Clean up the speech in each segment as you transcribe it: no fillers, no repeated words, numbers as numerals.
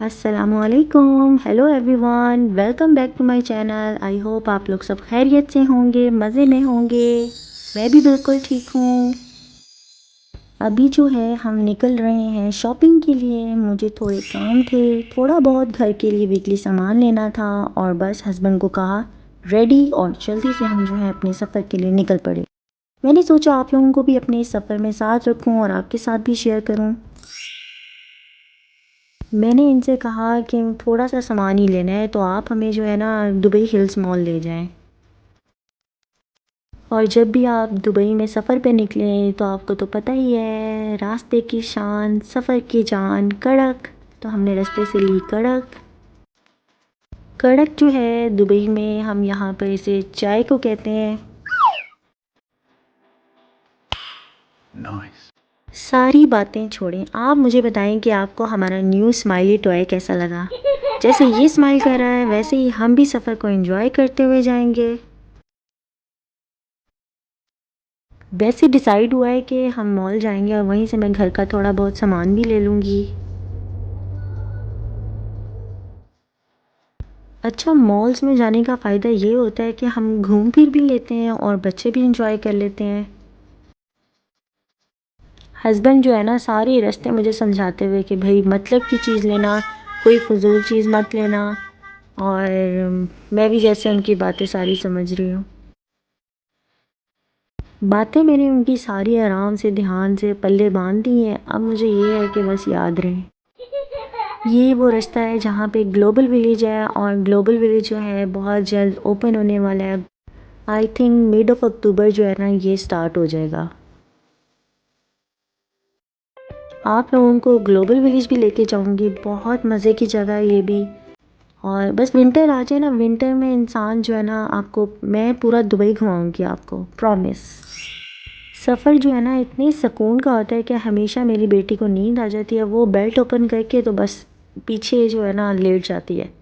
अस्सलामुअलैकुम, hello everyone, welcome back to my channel. I hope आप लोग सब खैरियत से होंगे, मज़े में होंगे। मैं भी बिल्कुल ठीक हूँ। अभी जो है हम निकल रहे हैं शॉपिंग के लिए। मुझे थोड़े काम थे, थोड़ा बहुत घर के लिए वीकली सामान लेना था और बस हस्बैंड को कहा रेडी और जल्दी से हम जो है अपने सफ़र के लिए निकल पड़े। मैंने सोचा आप लोगों को भी अपने सफ़र में साथ रखूँ और आपके साथ भी शेयर करूँ। मैंने इनसे कहा कि थोड़ा सा सामान ही लेना है तो आप हमें जो है ना दुबई हिल्स मॉल ले जाएं। और जब भी आप दुबई में सफ़र पे निकलें तो आपको तो पता ही है, रास्ते की शान सफ़र की जान कड़क। तो हमने रास्ते से ली कड़क। कड़क जो है दुबई में हम यहाँ पर इसे चाय को कहते हैं। Nice. सारी बातें छोड़ें, आप मुझे बताएं कि आपको हमारा न्यू स्माइली टॉय कैसा लगा। जैसे ये स्माइल कर रहा है वैसे ही हम भी सफ़र को एंजॉय करते हुए जाएंगे। वैसे डिसाइड हुआ है कि हम मॉल जाएंगे और वहीं से मैं घर का थोड़ा बहुत सामान भी ले लूँगी। अच्छा, मॉल्स में जाने का फ़ायदा ये होता है कि हम घूम फिर भी लेते हैं और बच्चे भी इंजॉय कर लेते हैं। हस्बैंड जो है ना सारे रास्ते मुझे समझाते हुए कि भाई मतलब की चीज़ लेना, कोई फजूल चीज़ मत लेना। और मैं भी जैसे उनकी बातें सारी समझ रही हूँ। बातें मैंने उनकी सारी आराम से ध्यान से पल्ले बांध दी हैं। अब मुझे ये है कि बस याद रहे। ये वो रास्ता है जहाँ पे ग्लोबल विलेज है और ग्लोबल विलेज जो है बहुत जल्द ओपन होने वाला है। I think mid of October जो है ना ये स्टार्ट हो जाएगा। आप लोगों को ग्लोबल विलेज भी लेके जाऊंगी, बहुत मज़े की जगह है ये भी। और बस विंटर आ जाए ना, विंटर में इंसान जो है ना आपको मैं पूरा दुबई घुमाऊंगी आपको, प्रॉमिस। सफ़र जो है ना इतने सुकून का होता है कि हमेशा मेरी बेटी को नींद आ जाती है। वो बेल्ट ओपन करके तो बस पीछे जो है ना लेट जाती है।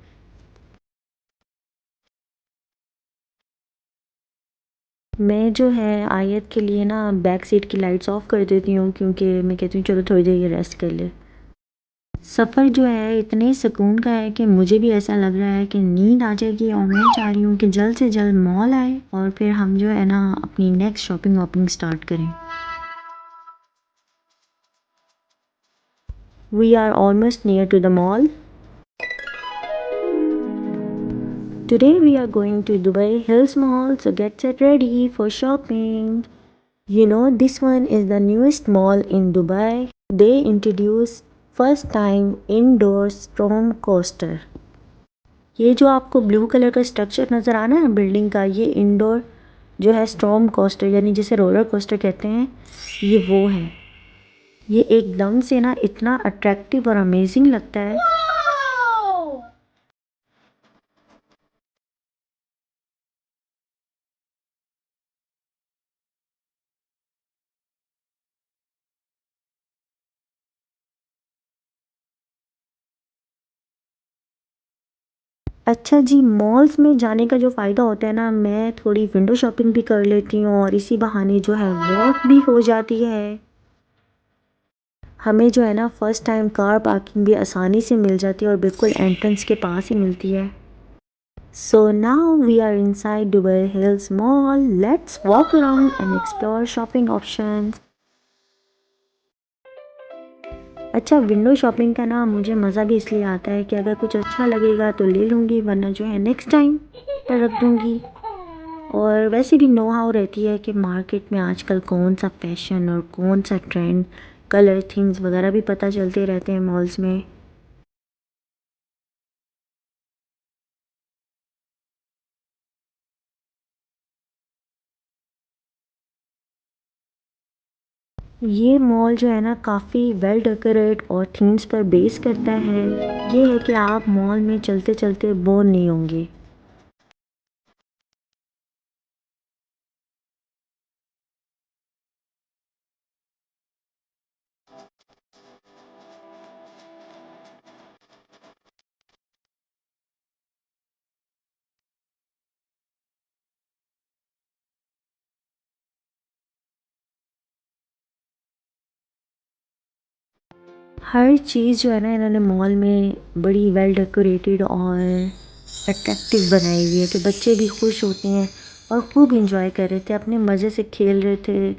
मैं जो है आयत के लिए ना बैक सीट की लाइट्स ऑफ कर देती हूँ क्योंकि मैं कहती हूँ चलो थोड़ी देर ये रेस्ट कर ले। सफ़र जो है इतने सुकून का है कि मुझे भी ऐसा लग रहा है कि नींद आ जाएगी और मैं चाह रही हूँ कि जल्द से जल्द मॉल आए और फिर हम जो है ना अपनी नेक्स्ट शॉपिंग वॉपिंग स्टार्ट करें। We are almost near to the mall. Today we are going to Dubai Hills Mall, so get set ready for shopping. You know, this one is the newest mall in Dubai. They introduced first time indoor storm coaster. ये जो आपको blue colour का structure नज़र आ रहा है building का, ये indoor जो है स्टॉर्म कोस्टर यानी जिसे रोलर कोस्टर कहते हैं, ये वो है। ये एकदम से ना इतना अट्रैक्टिव और अमेजिंग लगता है। अच्छा जी, मॉल्स में जाने का जो फ़ायदा होता है ना, मैं थोड़ी विंडो शॉपिंग भी कर लेती हूँ और इसी बहाने जो है वॉक भी हो जाती है। हमें जो है ना फ़र्स्ट टाइम कार पार्किंग भी आसानी से मिल जाती है और बिल्कुल एंट्रेंस के पास ही मिलती है। So now we are inside Dubai Hills mall. Let's walk around and explore shopping options. अच्छा, विंडो शॉपिंग का ना मुझे मज़ा भी इसलिए आता है कि अगर कुछ अच्छा लगेगा तो ले लूँगी, वरना जो है नेक्स्ट टाइम पर रख दूँगी। और वैसे भी नो हाउ रहती है कि मार्केट में आजकल कौन सा फैशन और कौन सा ट्रेंड, कलर थिंग्स वगैरह भी पता चलते रहते हैं मॉल्स में। ये मॉल जो है ना काफ़ी वेल डेकोरेट और थीम्स पर बेस करता है। ये है कि आप मॉल में चलते चलते बोर नहीं होंगे। हर चीज़ जो है ना इन्होंने मॉल में बड़ी वेल डेकोरेटेड और अट्रैक्टिव बनाई हुई है कि बच्चे भी खुश होते हैं और खूब इंजॉय कर रहे थे, अपने मज़े से खेल रहे थे।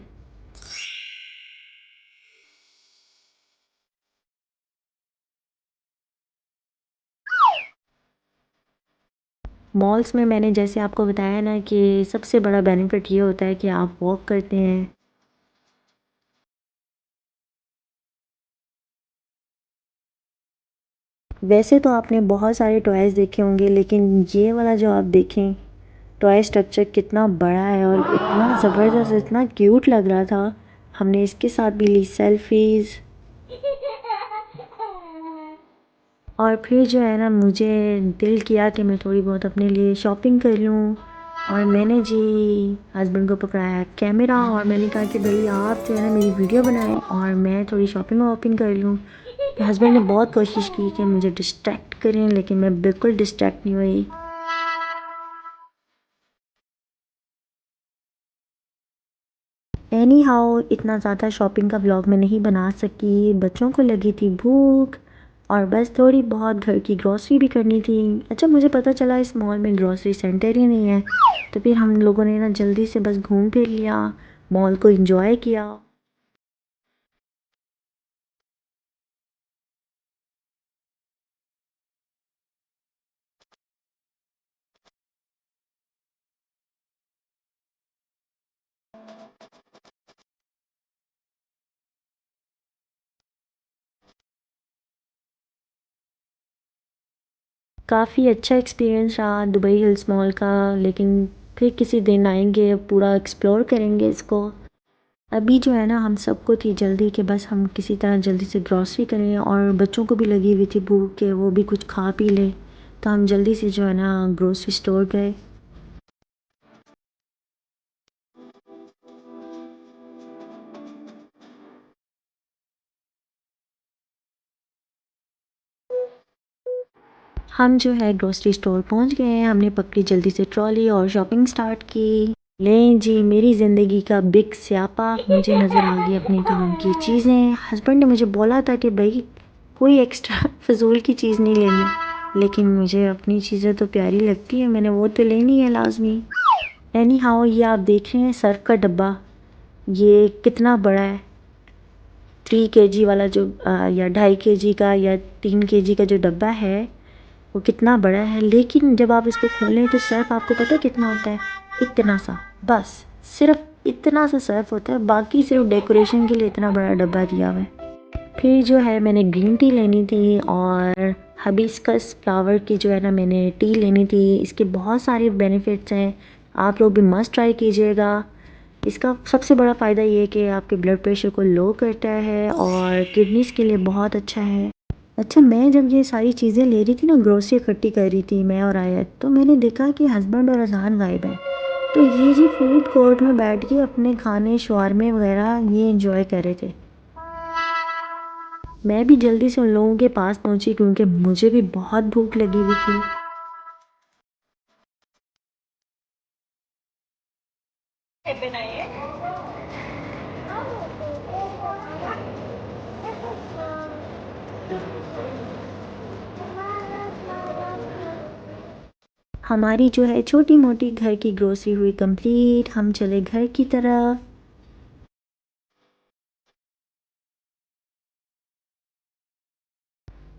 मॉल्स में मैंने जैसे आपको बताया ना कि सबसे बड़ा बेनिफिट ये होता है कि आप वॉक करते हैं। वैसे तो आपने बहुत सारे टॉयज़ देखे होंगे, लेकिन ये वाला जो आप देखें टॉय स्ट्रक्चर कितना बड़ा है और इतना ज़बरदस्त, इतना क्यूट लग रहा था। हमने इसके साथ भी ली सेल्फीज़। और फिर जो है ना मुझे दिल किया कि मैं थोड़ी बहुत अपने लिए शॉपिंग कर लूँ, और मैंने जी हस्बैंड को पकड़ाया कैमरा और मैंने कहा कि भाई आप जो है ना मेरी वीडियो बनाएं और मैं थोड़ी शॉपिंग वॉपिंग कर लूँ। हस्बैंड ने बहुत कोशिश की कि मुझे डिस्ट्रैक्ट करें, लेकिन मैं बिल्कुल डिस्ट्रैक्ट नहीं हुई। एनी हाउ इतना ज़्यादा शॉपिंग का व्लॉग मैं नहीं बना सकी, बच्चों को लगी थी भूख और बस थोड़ी बहुत घर की ग्रॉसरी भी करनी थी। अच्छा, मुझे पता चला इस मॉल में ग्रॉसरी सेंटर ही नहीं है, तो फिर हम लोगों ने ना जल्दी से बस घूम फिर लिया, मॉल को एंजॉय किया। काफ़ी अच्छा एक्सपीरियंस रहा दुबई हिल्स मॉल का, लेकिन फिर किसी दिन आएंगे, पूरा एक्सप्लोर करेंगे इसको। अभी जो है ना हम सबको थी जल्दी कि बस हम किसी तरह जल्दी से ग्रॉसरी करें, और बच्चों को भी लगी हुई थी भूख के वो भी कुछ खा पी लें, तो हम जल्दी से जो है ना ग्रोसरी स्टोर गए। हम जो है ग्रोसरी स्टोर पहुंच गए हैं, हमने पकड़ी जल्दी से ट्रॉली और शॉपिंग स्टार्ट की। लें जी, मेरी ज़िंदगी का बिग स्यापा, मुझे नज़र आ गई अपने काम की चीज़ें। हस्बैंड ने मुझे बोला था कि भाई कोई एक्स्ट्रा फजूल की चीज़ नहीं लेनी, लेकिन मुझे अपनी चीज़ें तो प्यारी लगती है, मैंने वो तो लेनी है लाजमी। एनी हाउ ये आप देख रहे हैं सर्फ का डब्बा, ये कितना बड़ा है। 3 kg वाला जो या 2.5 kg का या 3 kg का जो डब्बा है वो कितना बड़ा है, लेकिन जब आप इसको खोलें तो सर्फ आपको पता है कितना होता है? इतना सा, बस सिर्फ इतना सा सर्फ होता है, बाकी सिर्फ डेकोरेशन के लिए इतना बड़ा डब्बा दिया हुआ है। फिर जो है मैंने ग्रीन टी लेनी थी और हबिस्कस फ्लावर की जो है ना मैंने टी लेनी थी। इसके बहुत सारे बेनिफिट्स हैं, आप लोग भी मस्ट ट्राई कीजिएगा। इसका सबसे बड़ा फ़ायदा ये है कि आपके ब्लड प्रेशर को लो करता है और किडनीज़ के लिए बहुत अच्छा है। अच्छा, मैं जब ये सारी चीज़ें ले रही थी ना, ग्रोसरी इकट्ठी कर रही थी मैं और आयत, तो मैंने देखा कि हस्बैंड और अज़ान गायब हैं। तो ये जी फूड कोर्ट में बैठ के अपने खाने शवारमे वगैरह ये इंजॉय कर रहे थे। मैं भी जल्दी से उन लोगों के पास पहुंची क्योंकि मुझे भी बहुत भूख लगी हुई थी। हमारी जो है छोटी मोटी घर की ग्रोसरी हुई कंप्लीट, हम चले घर की तरफ।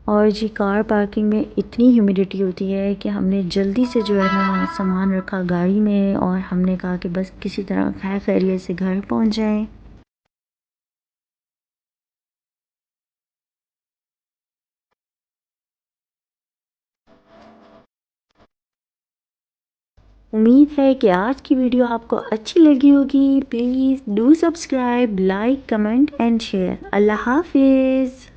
और जी कार पार्किंग में इतनी ह्यूमिडिटी होती है कि हमने जल्दी से जो है ना सामान रखा गाड़ी में, और हमने कहा कि बस किसी तरह खैर खैरियत से घर पहुंच जाएं। उम्मीद है कि आज की वीडियो आपको अच्छी लगी होगी। Please do subscribe, like, comment and share. Allah हाफिज़।